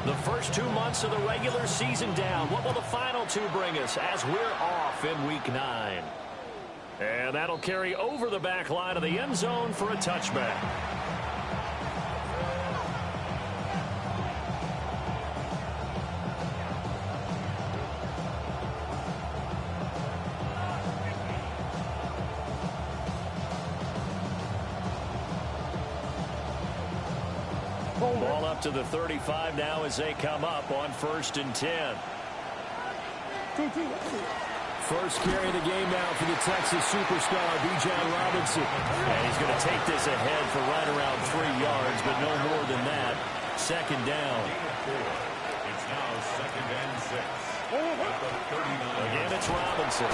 The first 2 months of the regular season down. What will the final two bring us as we're off in Week 9? And that'll carry over the back line of the end zone for a touchback. Ball up to the 35 now as they come up on 1st and 10. First carry of the game now for the Texas superstar, Bijan Robinson. And he's going to take this ahead for right around 3 yards, but no more than that. 2nd down. It's now 2nd and 6. Again, it's Robinson.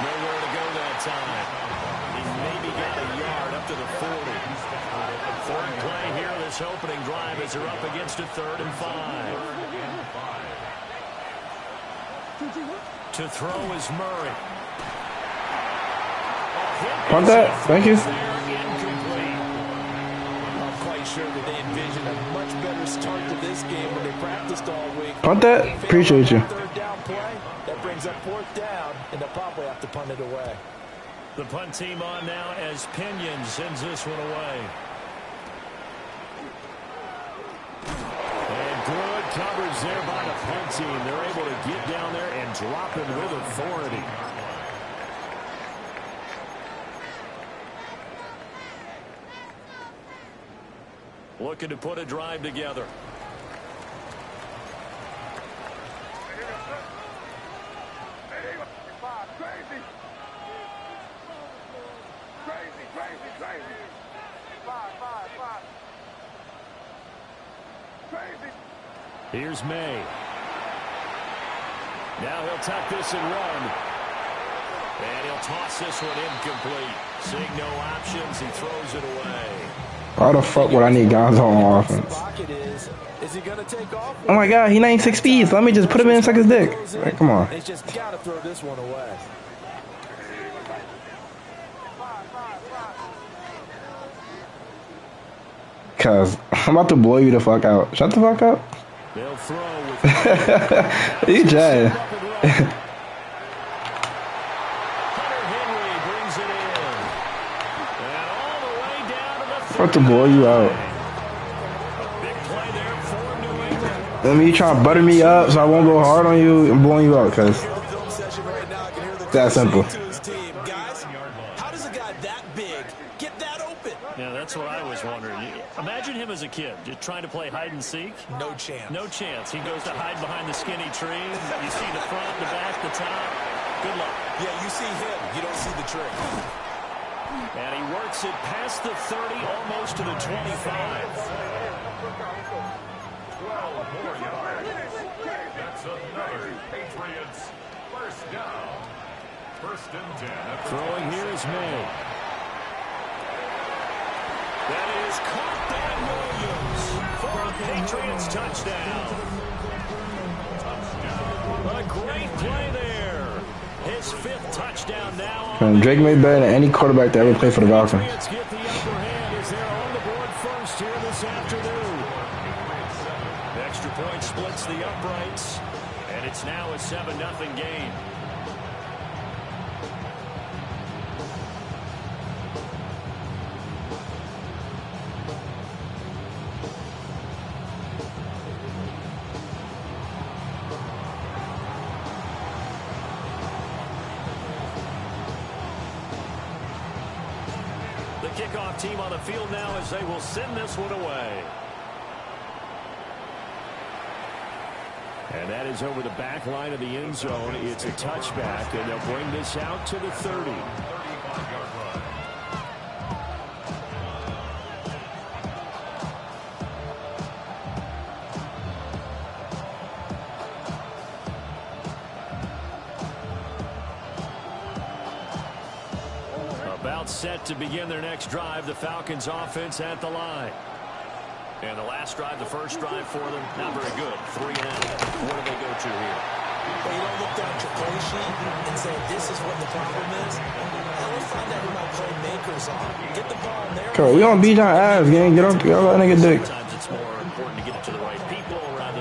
Nowhere to go that time. He maybe got a yard up to the 40. Third play here, this opening drive as they're up against a 3rd and 5. To throw is Murray. Want that? Thank you. I'm quite sure that they envisioned a much better start to this game when they practiced all week. Want that? Appreciate you. Third down play, that brings up 4th down, and they'll probably have to punt it away. The punt team on now as Pinion sends this one away. And good coverage there by the punt team. They're able to get down there and drop him with authority. Looking to put a drive together. Here's May. Now he'll tuck this and run. And he'll toss this one incomplete. Seeing no options, he throws it away. Why the fuck would I need Gonzo on offense? Is he gonna take off? Oh my god, he 96 speed. So let me just put him in and suck his dick. Like, come on. They just gotta throw this one away. Cause I'm about to blow you the fuck out. Shut the fuck up. They'll throw with You Jay. Hunter Henry brings it in. And all the way down to the About to blow you out. big play there for New England. Let me try to butter me up so I won't go hard on you and blowing you out, cause that simple. Guys, how does a guy that big get that open? Yeah, that's what I was wondering. Imagine him as a kid, just trying to play hide and seek. No chance. No chance. He goes to hide behind the skinny tree. You see the front, the back, the top. Good luck. Yeah, you see him. You don't see the tree. And he works it past the 30, almost to the 25. 12 more yards. That's another Patriots first down. 1st and 10. Throwing here is May. That is caught by Williams for a Patriots touchdown. A great play there. His 5th touchdown now. And Drake made better than any quarterback that ever played for the Falcons. Patriots get the upper hand as they're on the board first here this afternoon. The extra point splits the uprights, and it's now a 7-0 game. Kickoff team on the field now as they will send this one away. And that is over the back line of the end zone. It's a touchback, and they'll bring this out to the 30. 35-yard run. Set to begin their next drive. The Falcons offense at the line. And the last drive, the first drive for them, not very good. 3 and out. What do they go to here? Well, you don't look down at your play sheet and say, this is what the problem is. How do we find out who my playmakers are? Get the ball in there. We on Bijan ass, gang. Get off that nigga dick. Sometimes it's more important to get it to the right people rather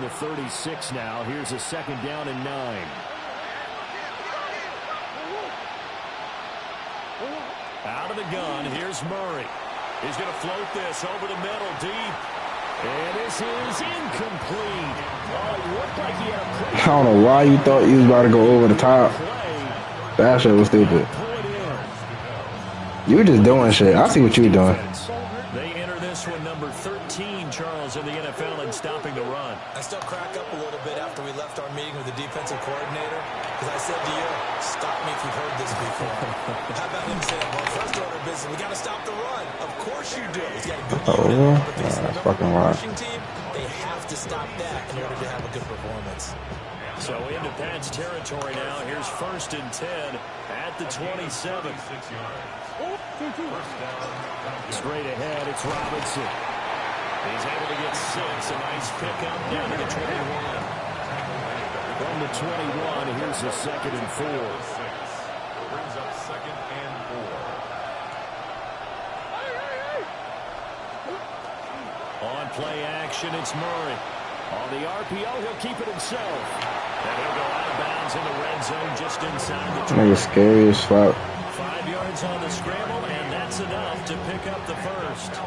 the 36 now. Here's a second down and 9. Out of the gun, here's Murray. He's going to float this over the middle, deep. And this is incomplete. Oh, it looked like he had a I don't know why you thought you was about to go over the top. That shit was stupid. You were just doing shit. I see what you were doing. They enter this one number 13, Charles, in the NFL in stopping the run. I still crack up a little bit after we left our meeting with the defensive coordinator because I said to you, stop me if you've heard this before. How about him saying, well, first order of business, we got to stop the run. Of course you do. He's got a good unit. But facing the number one rushing team, they have to stop that in order to have a good performance. So into Pat's territory now. Here's 1st and 10 at the 27. Straight ahead, it's Robinson. He's able to get 6. A nice pickup down to the 21. From the 21, here's the 2nd and 4. Brings up 2nd and 4. On play action, it's Murray. On the RPO, he'll keep it himself. And he'll go out of bounds in the red zone just inside the 20. Nigga scary as fuck. 5 yards on the scramble, and that's enough to pick up the first.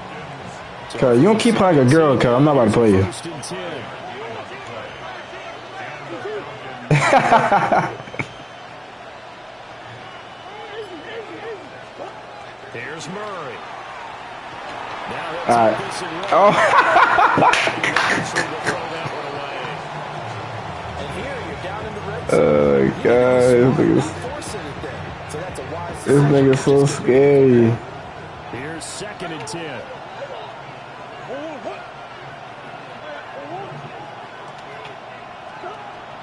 Cause you don't keep playing like a girl, cause I'm not about to play you. 1st and 10. Here's Murray. Now he'll take this and run. Oh. And here you're down in the red zone. This nigga's so scary. Here's 2nd and 10.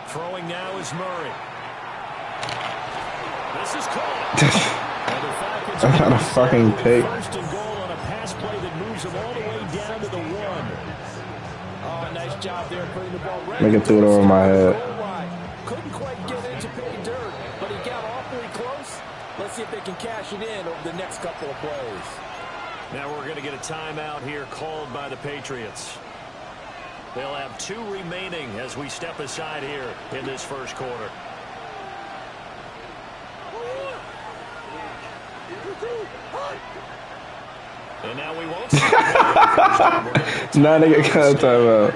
Throwing now is Murray. This is caught. That's not a fucking pick. 1st and goal on a pass play that moves him all the way down to the 1. Oh, nice job there putting the ball right. Nigga threw it over my head. Couldn't quite get into pay dirt, but he got awfully close. Let's see if they can cash it in over the next couple of plays. Now we're going to get a timeout here called by the Patriots. They'll have 2 remaining as we step aside here in this first quarter. And now we won't see Now they get cut timeout.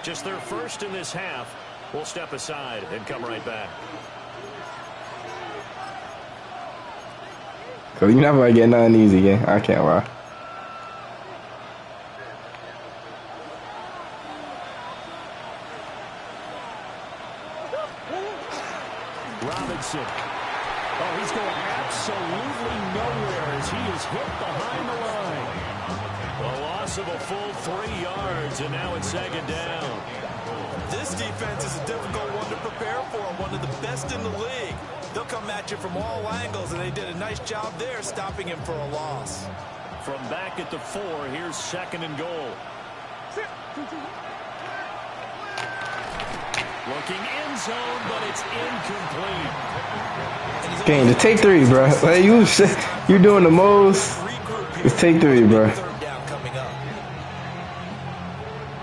just their first in this half. We'll step aside and come right back. Cause you never get nothing easy, yeah. I can't lie. Robinson. Oh, he's going absolutely nowhere as he is hit behind the line. A loss of a full 3 yards, and now it's 2nd down. This defense is a difficult one to prepare for, one of the best in the league. They'll come at you from all angles, and they did a nice job there stopping him for a loss. From back at the 4, here's 2nd and goal. Looking end zone, but it's incomplete. Game, just take 3, bro. Like, you doing the most. Just take 3, bro. Third down coming up.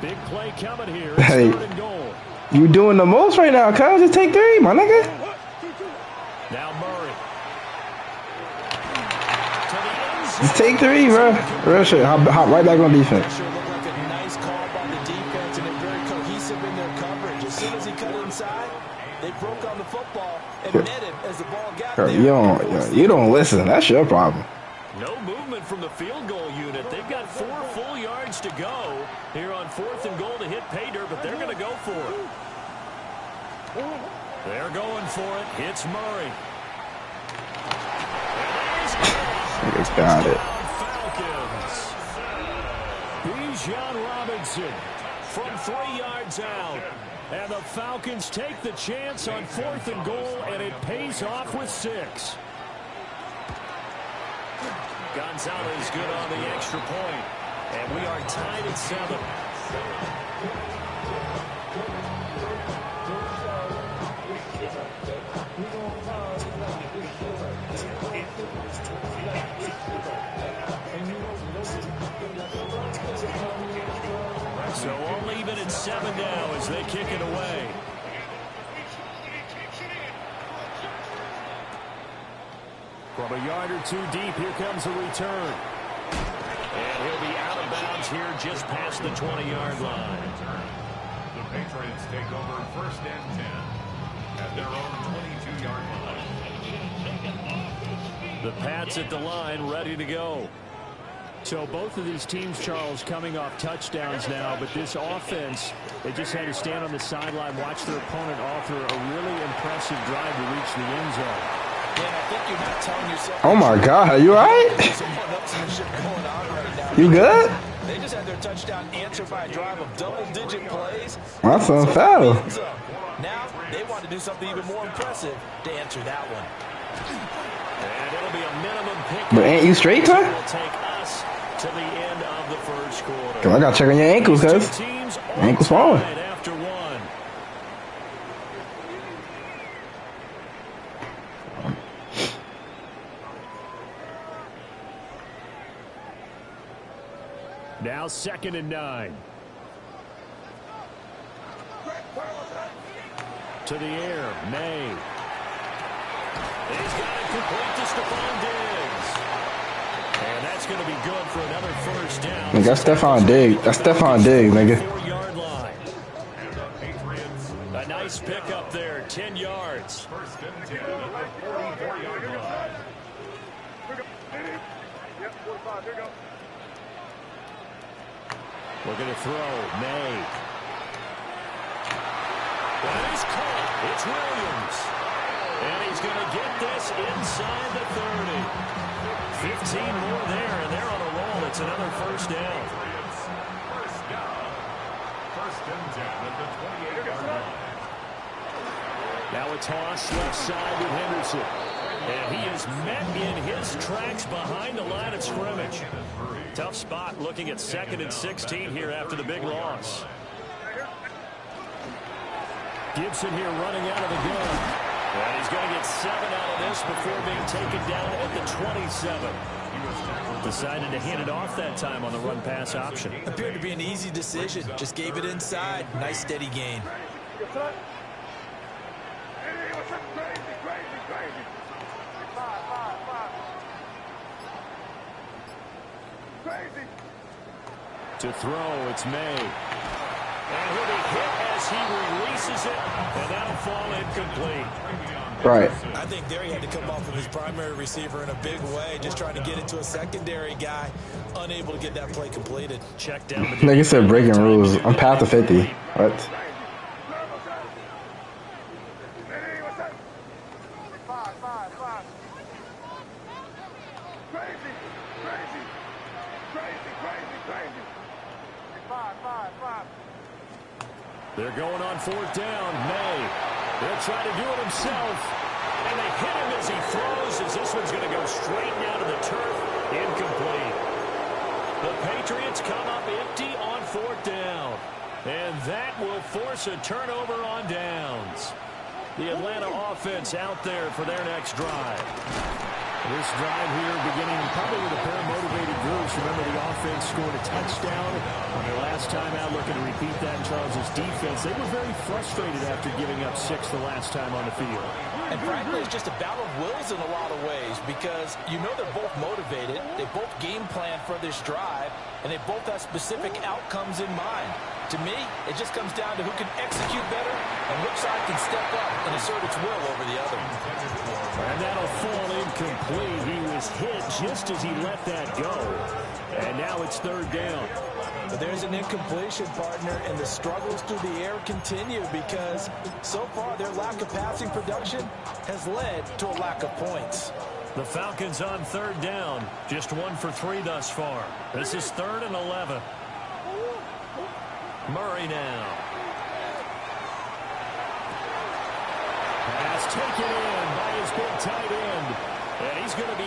Big play coming here. It's Hey. 3rd and goal. You doing the most right now, Kyle. Just take 3, my nigga. Now Murray. To the end zone. Just take 3, bro. Real shit. Hop right back on defense. Sure looked like a nice call by the defense, and they're very cohesive in their coverage. As soon as he cut inside, they broke on the football and met him as the ball got Girl, there. you don't listen. That's your problem. No movement from the field goal unit. They've got 4 full yards to go here on 4th and goal to hit pay dirt, but they're going to go for it. They're going for it. Hits Murray. Niggas got it. Falcons. Bijan Robinson from 3 yards out. And the Falcons take the chance on 4th and goal, and it pays off with 6. Gonzalez good on the extra point. And we are tied at 7. So all even at 7 now as as they kick it away. From a yard or two deep, here comes the return. And he'll be out of bounds here just past the 20-yard line. The Patriots take over 1st and 10 at their own 22-yard line. The Pats at the line, ready to go. So both of these teams, Charles, coming off touchdowns now, but this offense, they just had to stand on the sideline, watch their opponent offer a really impressive drive to reach the end zone. Yeah, I think you're not telling yourself. Oh my God, you all right? You good? They just had their touchdown answered by a drive of double-digit plays. That's unfair. Now they want to do something even more impressive to answer that one. And it'll be a minimum pick. But ain't you straight, Ty? Will take us to the end of the first quarter. Cause I gotta check on your ankles, cuz. Your ankles falling. After one. Now 2nd and 9. To the air, May. He's got it complete to Stephon Diggs. And that's going to be good for another first down. That's Stephon Diggs. That's Stephon Diggs, nigga. 4-yard line. A nice pickup there, 10 yards. 1st and 10 at the 44-yard line. Looking to throw, May. And he's caught. It's Williams. And he's going to get this inside the 30. 15 more there, and they're on a roll. It's another first down. First down. 1st and 10 at the 28-yard line. Now a toss left side with Henderson. And he is met in his tracks behind the line of scrimmage. Tough spot looking at 2nd and 16 here after the big loss. Gibson here running out of the gun. And he's going to get 7 out of this before being taken down at the 27. Decided to hand it off that time on the run-pass option. Appeared to be an easy decision. Just gave it inside. Nice steady gain. To throw, it's May. And he'll be hit as he releases it, and that'll fall incomplete. Right. I think there he had to come off of his primary receiver in a big way, just trying to get it to a secondary guy, unable to get that play completed. Check down the Nigga said breaking rules. I'm past the 50. What? They're going on 4th down. May. He'll try to do it himself. And they hit him as he throws, as this one's going to go straight down to the turf. Incomplete. The Patriots come up empty on 4th down. And that will force a turnover on downs. The Atlanta offense out there for their next drive. This drive here beginning probably with a pair of motivated groups. Remember, the offense scored a touchdown on their last time out, looking to repeat that in Charles's defense. They were very frustrated after giving up 6 the last time on the field. And frankly, it's just a battle of wills in a lot of ways because you know they're both motivated. They both game plan for this drive, and they both have specific outcomes in mind. To me, it just comes down to who can execute better and which side can step up and assert its will over the other. And that'll fall incomplete. He was hit just as he let that go. And now it's 3rd down. But there's an incompletion, partner, and the struggles through the air continue because so far their lack of passing production has led to a lack of points. The Falcons on 3rd down. Just 1 for 3 thus far. This is 3rd and 11. Murray now. Pass taken in by his big tight end. And he's going to be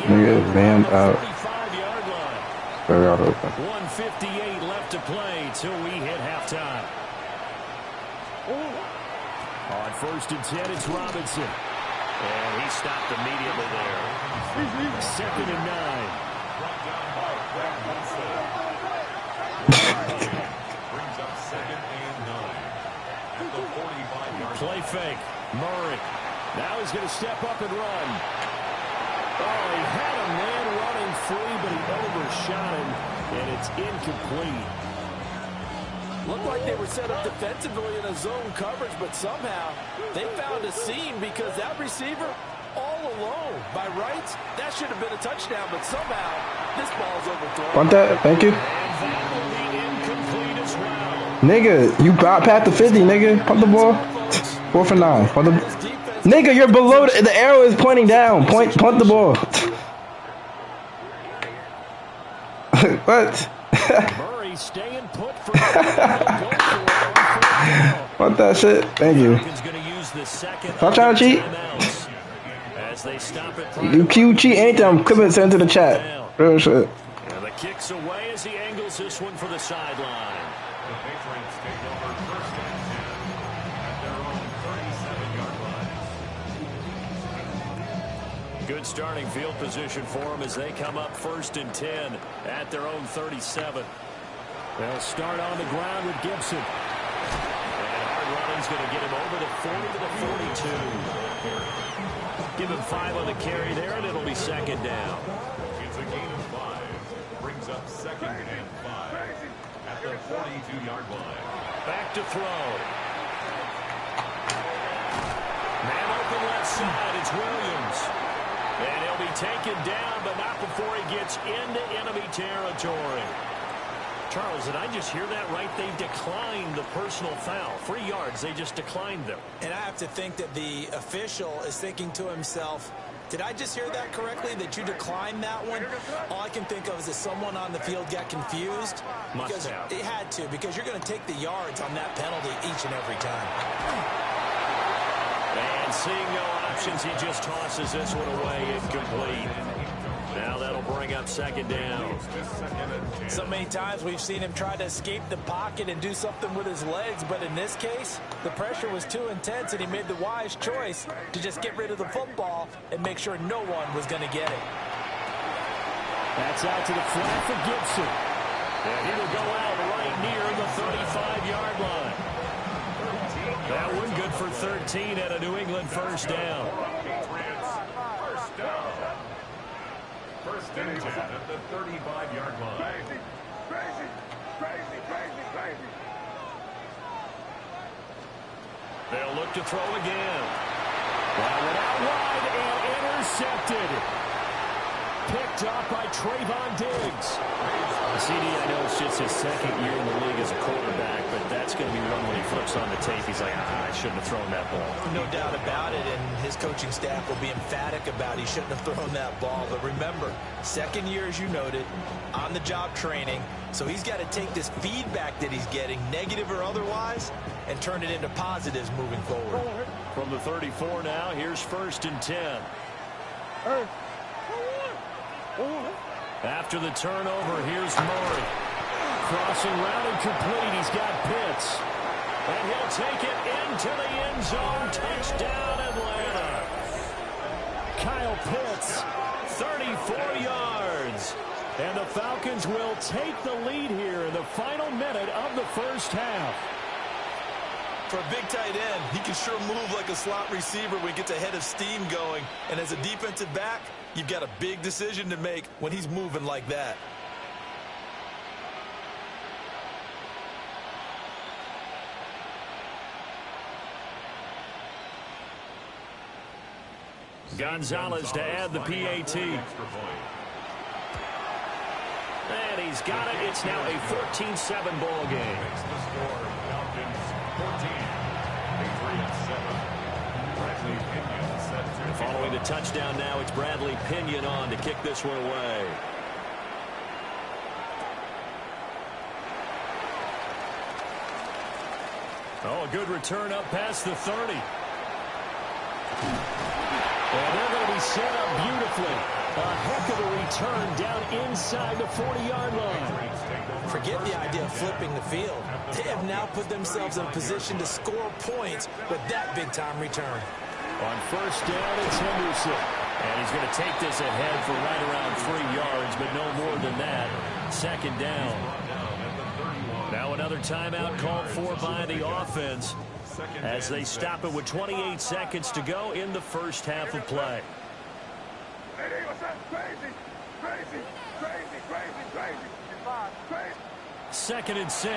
man out. 35-yard line. Very out open. 1:58 left to play till we hit halftime. On 1st and 10, it's Robinson. And he stopped immediately there. 2nd and 9. Brings up 2nd and 9. at the 45-yard line. Play fake. Murray. Now he's going to step up and run. Oh, he had a man running free, but he overshot him, and it's incomplete. Looked like they were set up defensively in a zone coverage, but somehow they found a seam because that receiver all alone. By rights, that should have been a touchdown, but somehow this ball's overthrown. Want that? Thank you. And that will be incomplete as well. Nigga, you past the 50, nigga. Punt the ball. 4 for 9. Punt the nigga, you're below the arrow is pointing down. Punt the ball. What? Murray staying put for Want that shit? Thank you. Stop trying to cheat. As they stop it. You cheat anything, I'm clipping send to the chat. Real shit. And the kick's away as he angles this one for the sideline. The Patriots take over first and 10 at their own 37-yard line. Good starting field position for them as they come up first and 10 at their own 37. They'll start on the ground with Gibson. And hard running's going to get him over the 40 to the 42. Give him 5 on the carry there, and it'll be second down. It's a gain of 5. Brings up second and 5 at the 42-yard line. Back to throw. Man open left side. It's Williams. And he'll be taken down, but not before he gets into enemy territory. Charles, did I just hear that right? They declined the personal foul. 3 yards, they just declined them. And I have to think that the official is thinking to himself, did I just hear that correctly, that you declined that one? All I can think of is that someone on the field got confused. Must have. It had to, because you're going to take the yards on that penalty each and every time. And seeing no options, he just tosses this one away incomplete. Now that'll bring up second down. So many times we've seen him try to escape the pocket and do something with his legs, but in this case, the pressure was too intense and he made the wise choice to just get rid of the football and make sure no one was going to get it. That's out to the flat for Gibson. And he will go out right near the 35-yard line. That one good for 13 at a New England first down. First and 10 at the 35-yard line. They'll look to throw again. That one out wide and intercepted. Picked off by Trayvon Diggs. CD, I know it's just his second year in the league as a quarterback, but that's going to be one when he flips on the tape. He's like, I shouldn't have thrown that ball. No doubt about it, and his coaching staff will be emphatic about he shouldn't have thrown that ball. But remember, second year, as you noted, on-the-job training, so he's got to take this feedback that he's getting, negative or otherwise, and turn it into positives moving forward. From the 34 now, here's first and 10. After the turnover, here's Murray. Crossing route and complete. He's got Pitts. And he'll take it into the end zone. Touchdown, Atlanta. Kyle Pitts, 34 yards. And the Falcons will take the lead here in the final minute of the first half. For a big tight end, he can sure move like a slot receiver when he gets a head of steam going. And as a defensive back, you've got a big decision to make when he's moving like that. Gonzalez to add the PAT. And he's got it. It's now a 14-7 ball game. Following the touchdown now, it's Bradley Pinion on to kick this one away. Oh, a good return up past the 30. And they're going to be set up beautifully. A heck of a return down inside the 40-yard line. Forget the idea of flipping the field. They have now put themselves in a position to score points with that big-time return. On first down, it's Henderson. And he's going to take this ahead for right around 3 yards, but no more than that. Second down. Now Now another timeout called for by the offense as they stop it with 28 seconds to go in the first half of play. Second and 6.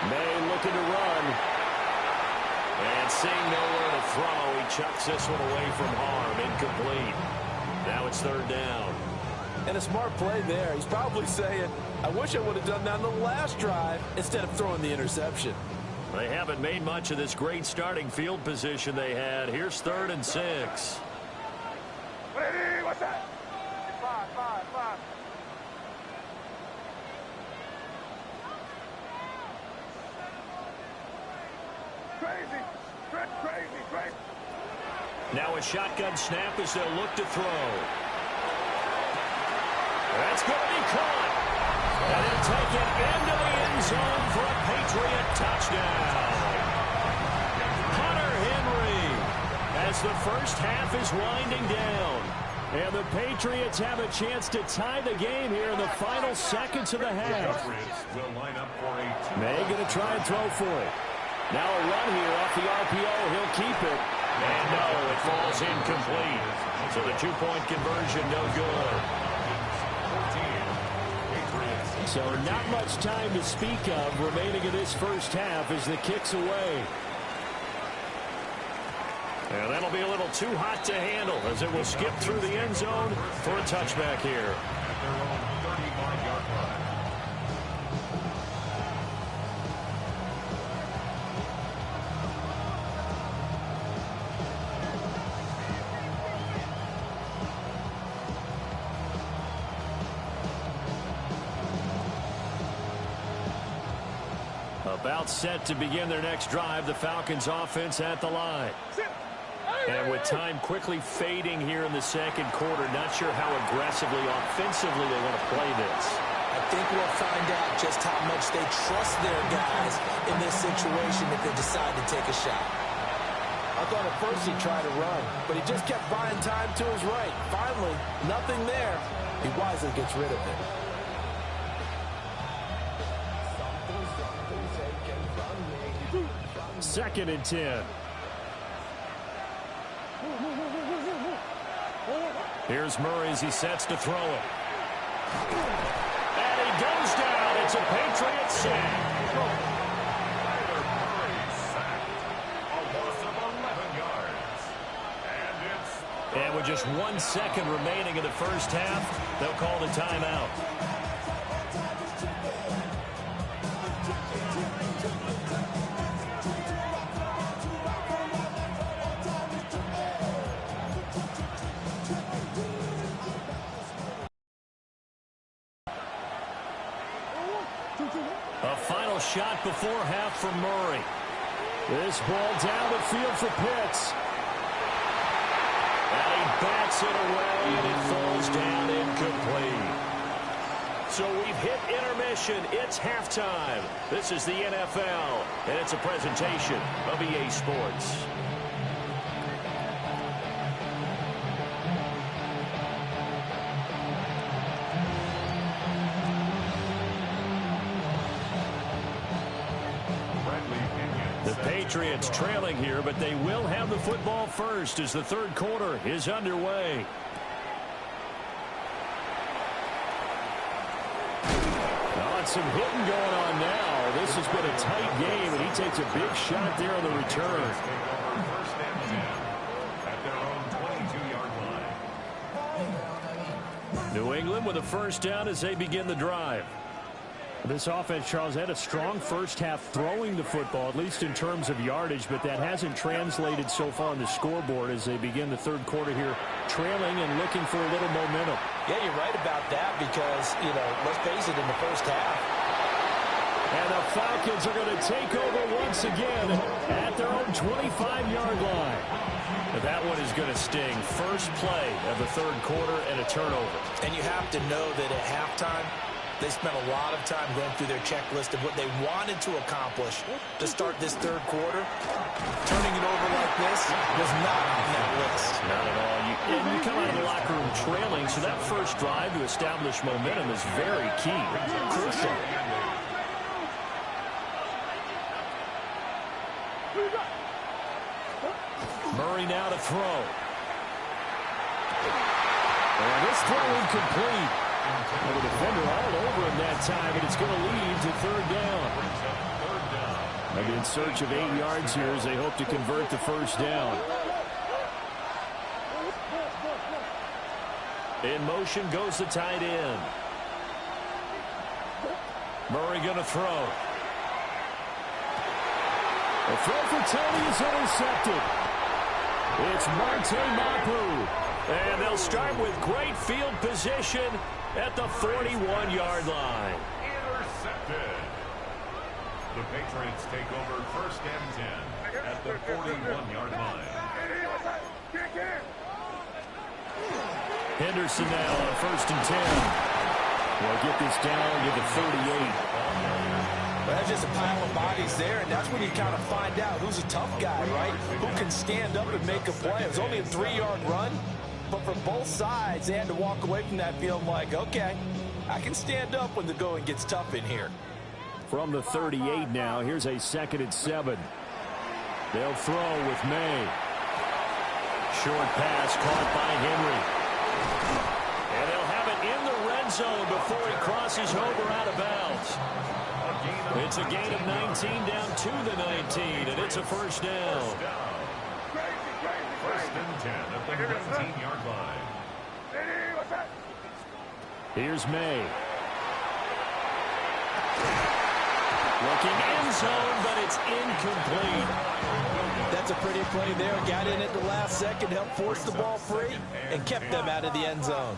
May looking to run. And seeing nowhere to throw, he chucks this one away from harm. Incomplete. Now it's third down. And a smart play there. He's probably saying, I wish I would have done that on the last drive instead of throwing the interception. They haven't made much of this great starting field position they had. Here's third and 6. What's that? Five. Crazy. Now a shotgun snap as they'll look to throw. That's going to be caught. And he'll take it into the end zone for a Patriot touchdown. Hunter Henry as the first half is winding down. And the Patriots have a chance to tie the game here in the final seconds of the half. May going to try and throw for it. Now a run here off the RPO. He'll keep it. And no, it falls incomplete. So the two-point conversion no good. So not much time to speak of remaining in this first half as the kick's away. And that'll be a little too hot to handle as it will skip through the end zone for a touchback here. About set to begin their next drive, the Falcons offense at the line. And with time quickly fading here in the second quarter, not sure how aggressively, offensively they want to play this. I think we'll find out just how much they trust their guys in this situation if they decide to take a shot. I thought at first he'd try to run, but he just kept buying time to his right. Finally, nothing there. He wisely gets rid of it. Second and 10. Here's Murray as he sets to throw it. And he goes down. It's a Patriot sack. And with just 1 second remaining in the first half, they'll call the timeout. A final shot before half from Murray. This ball down the field for Pitts. And he bats it away, and it falls down incomplete. So we've hit intermission. It's halftime. This is the NFL, and it's a presentation of EA Sports. The Patriots trailing here, but they will have the football first as the third quarter is underway. Some hitting going on now. This has been a tight game, and he takes a big shot there on the return. New England with a first down as they begin the drive. This offense, Charles, had a strong first half throwing the football, at least in terms of yardage, but that hasn't translated so far on the scoreboard as they begin the third quarter here, trailing and looking for a little momentum. Yeah, you're right about that because, let's face it, in the first half. And the Falcons are going to take over once again at their own 25-yard line. That one is going to sting. First play of the third quarter and a turnover. And you have to know that at halftime, they spent a lot of time going through their checklist of what they wanted to accomplish to start this third quarter. Turning it over like this was not on that list. Not at all. You come out of the locker room trailing, so that first drive to establish momentum is very key. Crucial. throw. And this throw incomplete. Well, the defender all over him that time, and it's going to lead to third down. Maybe in search of 8 yards here as they hope to convert the first down. In motion goes the tight end. Murray going to throw. The throw for Tony is intercepted. It's Marte Mapu. And they'll start with great field position at the 41-yard line. Intercepted. The Patriots take over first and 10 at the 41-yard line. Henderson now on first and 10. We'll get this down to the 38. Well, that's just a pile of bodies there, and that's when you kind of find out who's a tough guy, right? Who can stand up and make a play. It was only a 3-yard run, but for both sides, they had to walk away from that feeling like, okay, I can stand up when the going gets tough in here. From the 38 now, here's a 2nd and 7. They'll throw with May. Short pass caught by Henry. And they'll have it in the red zone before he crosses over out of bounds. It's a gain of 19 down to the 19, and it's a first down. First and 10 at the 19-yard line. Here's May. Looking end zone, but it's incomplete. That's a pretty play there. Got in at the last second, helped force the ball free, and kept them out of the end zone.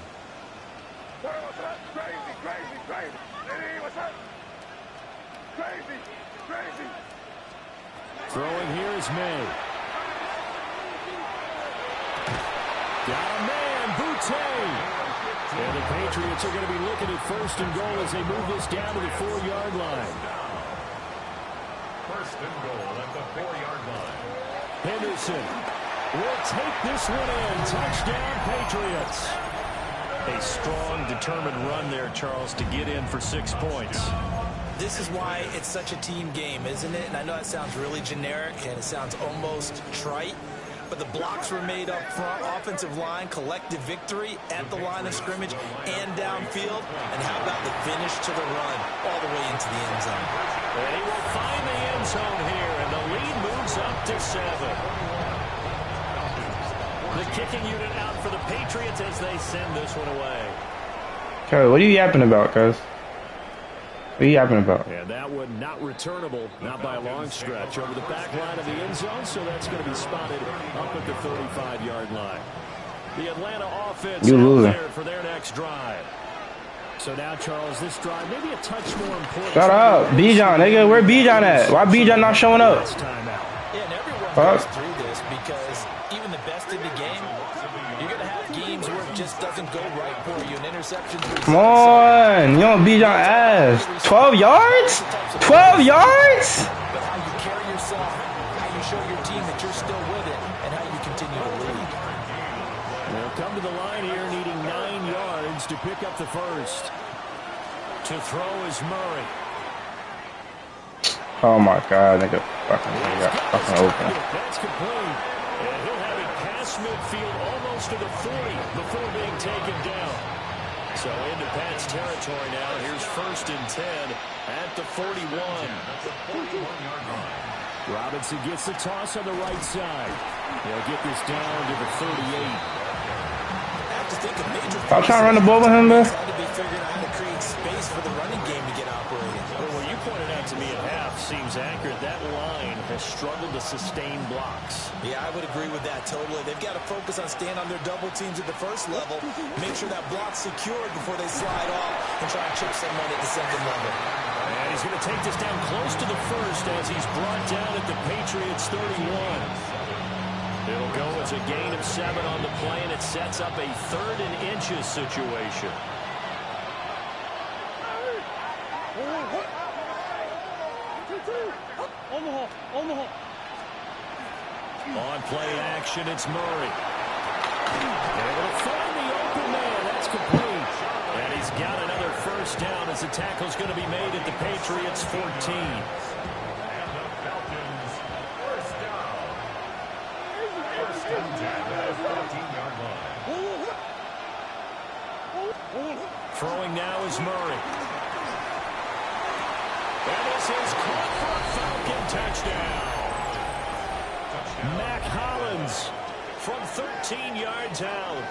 Throwing here is May. Got a man, Boutte. And the Patriots are going to be looking at first and goal as they move this down to the 4-yard line. First and goal at the 4-yard line. Henderson will take this one in. Touchdown, Patriots. A strong, determined run there, Charles, to get in for 6 points. This is why it's such a team game, isn't it? And I know that sounds really generic and it sounds almost trite, but the blocks were made up front, offensive line, collective victory at the line of scrimmage and downfield. And how about the finish to the run all the way into the end zone? And he will find the end zone here, and the lead moves up to 7. The kicking unit out for the Patriots as they send this one away. Cuz, what are you yapping about, cuz? What are you yapping about? And that one not returnable, not by a long stretch, over the back line of the end zone, so that's going to be spotted up at the 35-yard line. The Atlanta offense out there for their next drive. So now, Charles, this drive maybe a touch more important. Shut up, Bijan, nigga. Where Bijan at? Why Bijan not showing up? Yeah, and everyone goes through this because even the best in the game, you're going to have games where it just doesn't go right for you. An interception. Come on, you don't Bijan ass. 12 yards? 12 yards? But how you carry yourself, how you show your team that you're still with it, and how you continue to lead. They'll come to the line here needing 9 yards to pick up the first. To throw is Murray. Oh my God, nigga. Fucking open. That's complete. And he'll have it past midfield almost to the 40 before being taken down. So into Pat's territory now. Here's first and 10 at the 41. Robinson gets the toss on the right side. They'll get this down to the 38. Stop trying to run the ball with him, man. Had to be figuring out how to create space for the running game to get operating. Well, what you pointed out to me at half seems accurate. That line has struggled to sustain blocks. Yeah, I would agree with that totally. They've got to focus on staying on their double teams at the first level, make sure that block's secured before they slide off and try and chip someone at the second level. And he's going to take this down close to the first as he's brought down at the Patriots 31. It'll go as a gain of 7 on the play, and it sets up a 3rd and inches situation. On play action, it's Murray. Able to find the open man. That's complete. And he's got another first down as the tackle's going to be made at the Patriots 14. And the Falcons first down. First and 10 Throwing now is Murray. And this is caught for a Falcon touchdown. Mac Hollins from 13 yards out.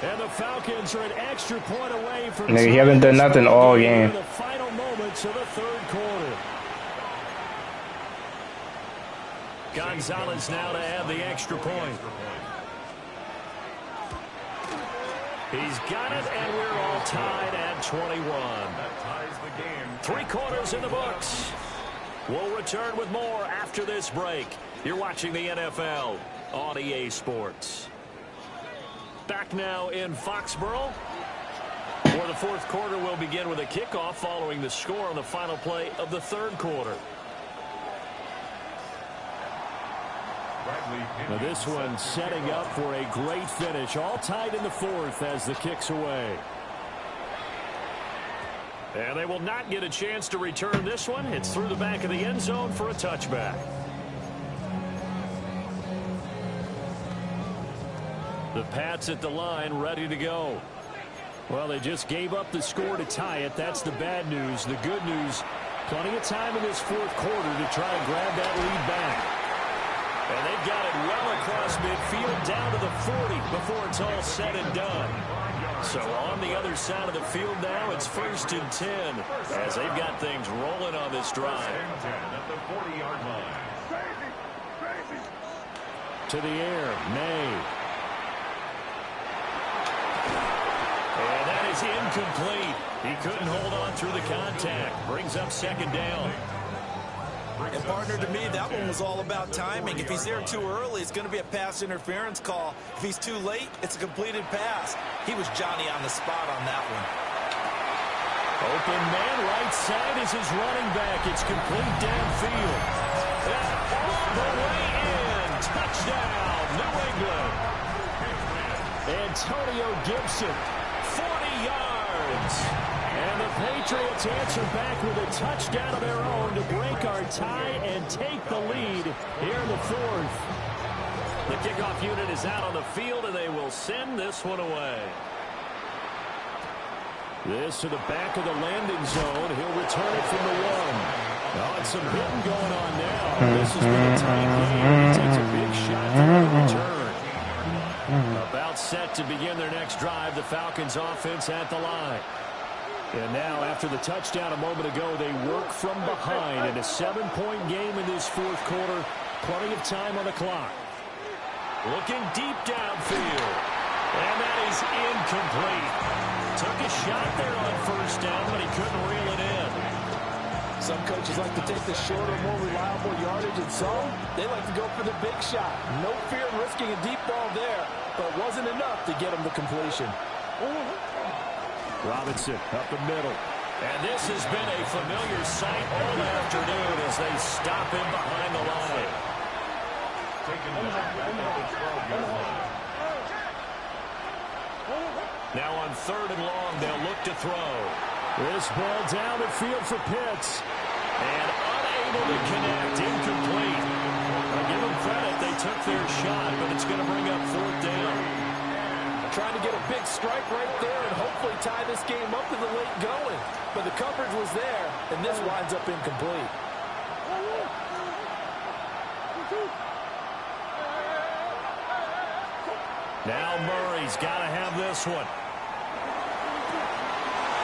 And the Falcons are an extra point away from Nigga, he haven't done nothing all game. the final moments of the third quarter. Gonzalez now to add the extra point. He's got it, and we're all tied at 21. That ties the game. 3 quarters in the books. We'll return with more after this break. You're watching the NFL on EA Sports. Back now in Foxborough, where the fourth quarter will begin with a kickoff following the score on the final play of the third quarter. Now this one setting up for a great finish. All tied in the fourth as the kick's away. And they will not get a chance to return this one. It's through the back of the end zone for a touchback. The Pats at the line, ready to go. Well, they just gave up the score to tie it. That's the bad news. The good news, plenty of time in this fourth quarter to try and grab that lead back. And they've got it well across midfield down to the 40 before it's all said and done. So on the other side of the field now, it's 1st and 10 as they've got things rolling on this drive. At the 40-yard line. To the air, May. And that is incomplete. He couldn't hold on through the contact. Brings up 2nd down. And partner, to me, that one was all about timing. If he's there too early, it's going to be a pass interference call. If he's too late, it's a completed pass. He was Johnny on the spot on that one. Open man, right side is his running back. It's complete downfield. And all the way in. Touchdown, New England. Antonio Gibson, 40 yards. And the Patriots answer back with a touchdown of their own to break our tie and take the lead here in the fourth. The kickoff unit is out on the field, and they will send this one away. This to the back of the landing zone. He'll return it from the 1. Oh, and some hitting going on now. This has been a tight game. He takes a big shot to the return. About set to begin their next drive. The Falcons offense at the line. And now, after the touchdown a moment ago, they work from behind in a 7-point game in this fourth quarter. Plenty of time on the clock. Looking deep downfield. And that is incomplete. Took a shot there on 1st down, but he couldn't reel it in. Some coaches like to take the shorter, more reliable yardage, and some, they like to go for the big shot. No fear of risking a deep ball there, but it wasn't enough to get him the completion. Robinson up the middle. And this has been a familiar sight all afternoon as they stop him behind the line. Now on 3rd and long, they'll look to throw. This ball down the field for Pitts. And unable to connect, incomplete. I'll give them credit, they took their shot, but it's going to bring up 4th down. Trying to get a big strike right there and hopefully tie this game up in the late going. But the coverage was there, and this winds up incomplete. Now Murray's got to have this one.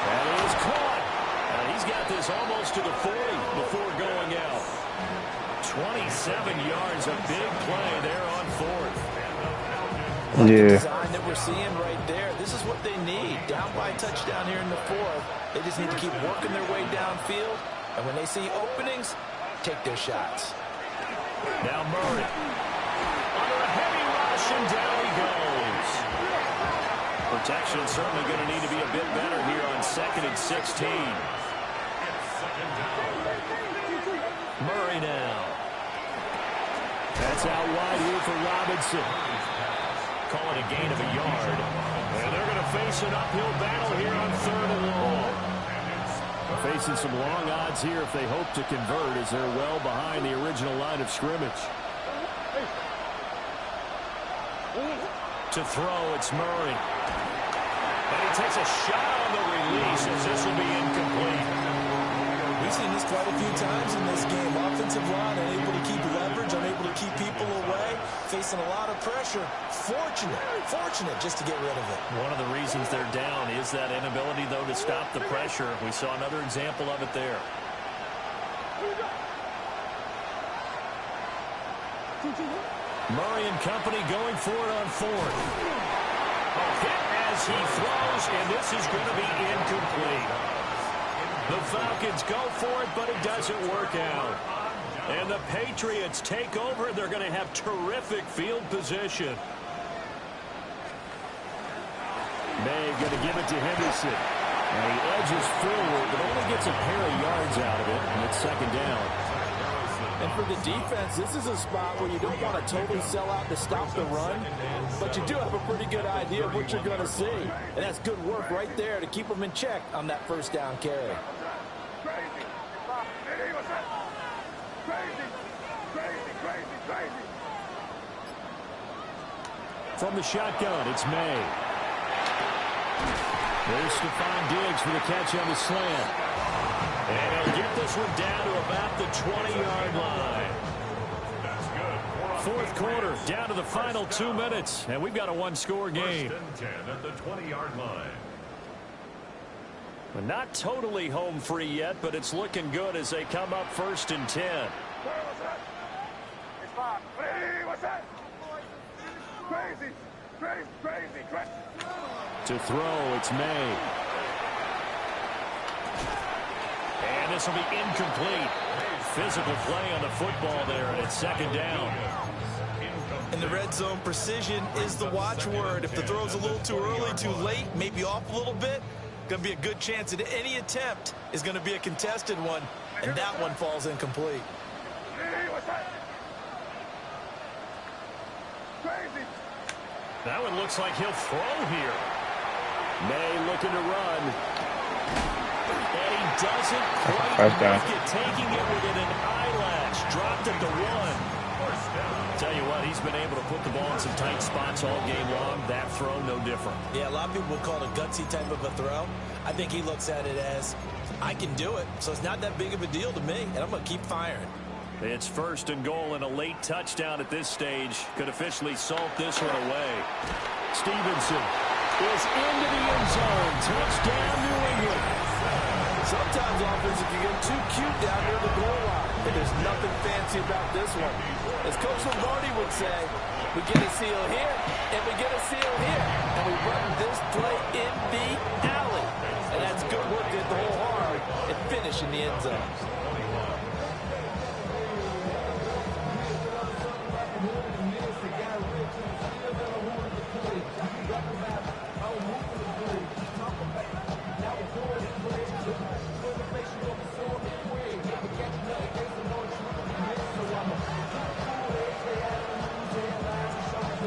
That is caught. And he's got this almost to the 40 before going out. 27 yards, a big play there on 4th. Yeah. Design that we're seeing right there. This is what they need. Down by a touchdown here in the fourth. They just need to keep working their way downfield. And when they see openings, take their shots. Now Murray. Under a heavy rush, and down he goes. Protection certainly going to need to be a bit better here on 2nd and 16. Murray now. That's out wide here for Robinson. Call it a gain of a yard. And they're going to face an uphill battle here on 3rd and long. Facing some long odds here if they hope to convert as they're well behind the original line of scrimmage. To throw, it's Murray. And he takes a shot on the release as this will be incomplete. We've seen this quite a few times in this game. Offensive line unable to keep leverage, unable to keep people away, facing a lot of pressure. Fortunate just to get rid of it. One of the reasons they're down is that inability, though, to stop the pressure. We saw another example of it there. Murray and company going for it on fourth. A hit as he throws, and this is going to be incomplete. The Falcons go for it, but it doesn't work out. And the Patriots take over. They're going to have terrific field position. May going to give it to Henderson. And he edges forward, but only gets a pair of yards out of it, and it's second down. And for the defense, this is a spot where you don't want to totally sell out to stop the run, but you do have a pretty good idea of what you're going to see. And that's good work right there to keep them in check on that first down carry. From the shotgun, it's May. There's Stephon Diggs for the catch on the slant. And he'll get this one down to about the 20-yard line. Fourth quarter, down to the final 2 minutes, and we've got a one-score game. First and 10 at the 20-yard line. Well, not totally home free yet, but it's looking good as they come up first and 10. To throw, it's May. And this will be incomplete. Physical play on the football there, and it's second down. In the red zone, precision is the watchword. If the throw's a little too early, too late, maybe off a little bit, going to be a good chance that any attempt is going to be a contested one, and that one falls incomplete. That one looks like he'll throw here. May looking to run. And he doesn't quite make it, taking it within an eyelash. Dropped at the 1. Tell you what, he's been able to put the ball in some tight spots all game long. That throw, no different. Yeah, a lot of people would call it a gutsy type of a throw. I think he looks at it as, I can do it, so it's not that big of a deal to me, and I'm going to keep firing. It's first and goal and a late touchdown at this stage. Could officially salt this one away. Stevenson is into the end zone. Touchdown, New England. Sometimes offenses can get too cute down near the goal line, and there's nothing fancy about this one. As Coach Lombardi would say, we get a seal here, and we get a seal here, and we run this play in the alley. And that's good work to hit the hole hard and finish in the end zone.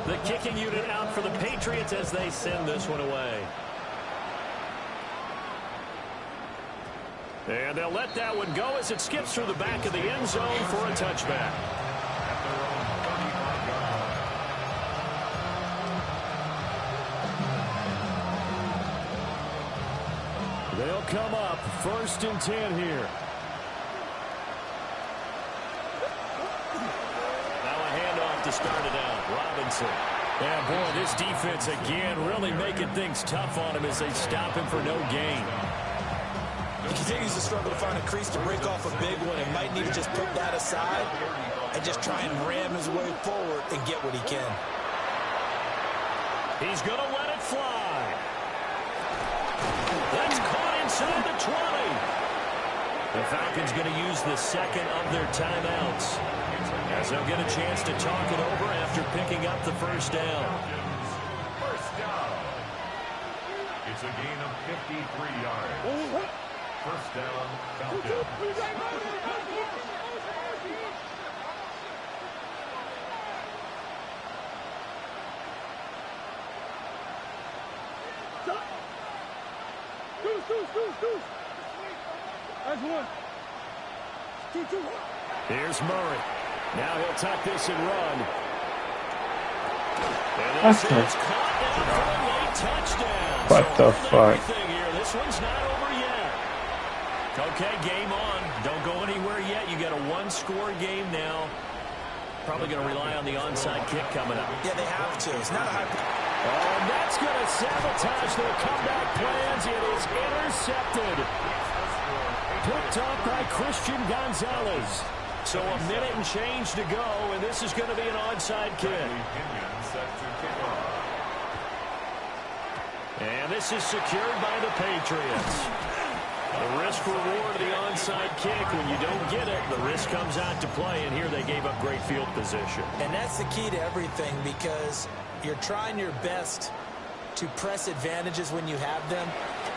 The kicking unit out for the Patriots as they send this one away. And they'll let that one go as it skips through the back of the end zone for a touchback. They'll come up first and 10 here. Now a handoff to start it out. Robinson. Yeah, boy, this defense again really making things tough on him as they stop him for no gain. He continues to struggle to find a crease to break off a big one and might need to just put that aside and just try and ram his way forward and get what he can. He's going to let it fly. That's caught inside the 20. The Falcons going to use the second of their timeouts as they'll get a chance to talk it over after picking up the first down. First down. It's a gain of 53 yards. First down, Falcons. That's one. Two. Here's Murray. Now he'll tuck this and run. And this is caught down for a late touchdown. What the fuck? This one's not over yet. Okay, game on. Don't go anywhere yet. You got a one-score game now. Probably going to rely on the onside kick coming up. Yeah, they have to. It's not a high... Oh, and that's going to sabotage their comeback plans. It is intercepted. Picked up by Christian Gonzalez. So a minute and change to go, and this is going to be an onside kick. And this is secured by the Patriots. The risk-reward of the onside kick, when you don't get it, the risk comes out to play, and here they gave up great field position. And that's the key to everything, because you're trying your best to press advantages when you have them,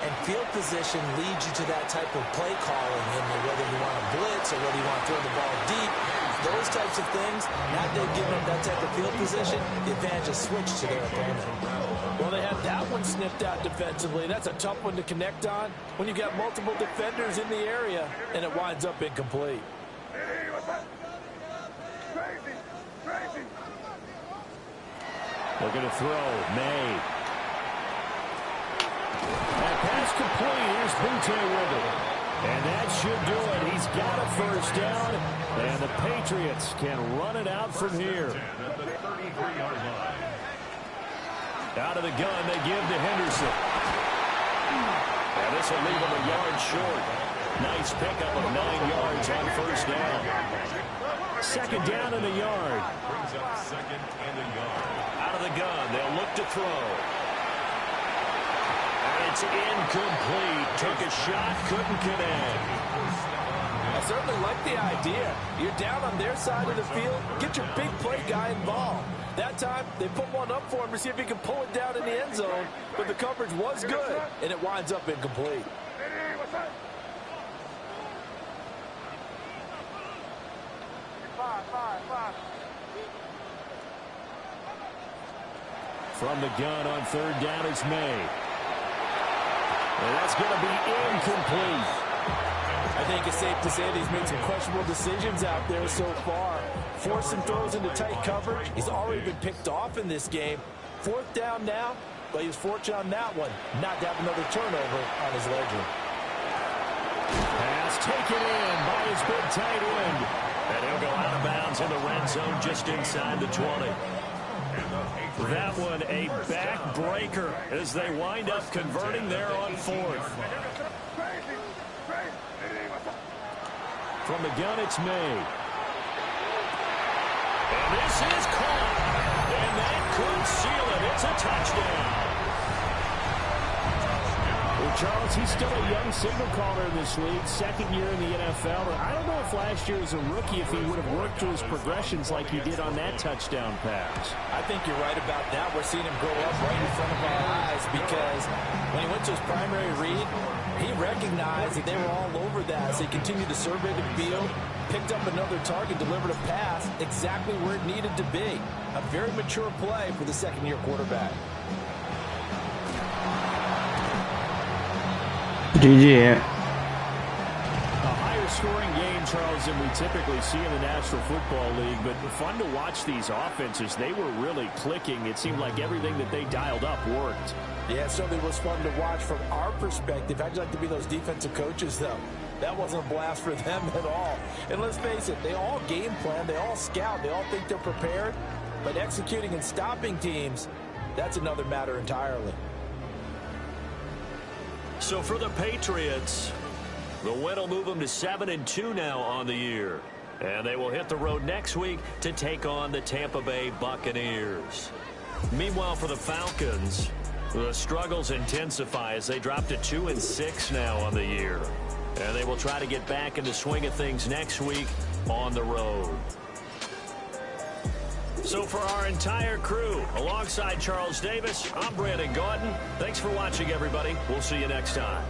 and field position leads you to that type of play calling, whether you want to blitz or whether you want to throw the ball deep. Those types of things, now they've given up that type of field position, the advantage is switched to their opponent. Well, they had that one sniffed out defensively. That's a tough one to connect on when you got multiple defenders in the area, and it winds up incomplete. Looking to throw. May. That pass complete. Here's Butte with it. And that should do it. He's got a first down. And the Patriots can run it out from here. Out of the gun, they give to Henderson. And this will leave him a yard short. Nice pickup of 9 yards on first down. Second down in the yard. Brings up second and a yard. Out of the gun, they'll look to throw. And it's incomplete. Took a shot, couldn't connect. I certainly like the idea. You're down on their side of the field. Get your big play guy involved. That time, they put one up for him to see if he can pull it down in the end zone. But the coverage was good, and it winds up incomplete. From the gun on third down, it's May. And that's going to be incomplete. I think it's safe to say that he's made some questionable decisions out there so far. Forced some throws into tight coverage. He's already been picked off in this game. Fourth down now, but he was fortunate on that one not to have another turnover on his ledger. Pass taken in by his big tight end. And he'll go out of bounds in the red zone just inside the 20. That one a backbreaker as they wind up converting there on fourth. From the gun, it's May. And this is caught. And that could seal it. It's a touchdown. Well, Charles, he's still a young signal caller in this league, second year in the NFL. But I don't know if last year as a rookie, if he would have worked through his progressions like he did on that touchdown pass. I think you're right about that. We're seeing him grow up right in front of our eyes because when he went to his primary read, he recognized that they were all over that as they continued to survey the field, picked up another target, delivered a pass exactly where it needed to be. A very mature play for the second-year quarterback. GG. A higher scoring game, Charles, than we typically see in the National Football League, but fun to watch these offenses. They were really clicking. It seemed like everything that they dialed up worked. Yeah, it certainly was fun to watch from our perspective. How'd you like to be those defensive coaches, though? That wasn't a blast for them at all. And let's face it, they all game plan, they all scout, they all think they're prepared, but executing and stopping teams, that's another matter entirely. So for the Patriots, the win will move them to 7-2 now on the year. And they will hit the road next week to take on the Tampa Bay Buccaneers. Meanwhile, for the Falcons, the struggles intensify as they drop to 2-6 now on the year. And they will try to get back in the swing of things next week on the road. So for our entire crew, alongside Charles Davis, I'm Brandon Gaudin. Thanks for watching, everybody. We'll see you next time.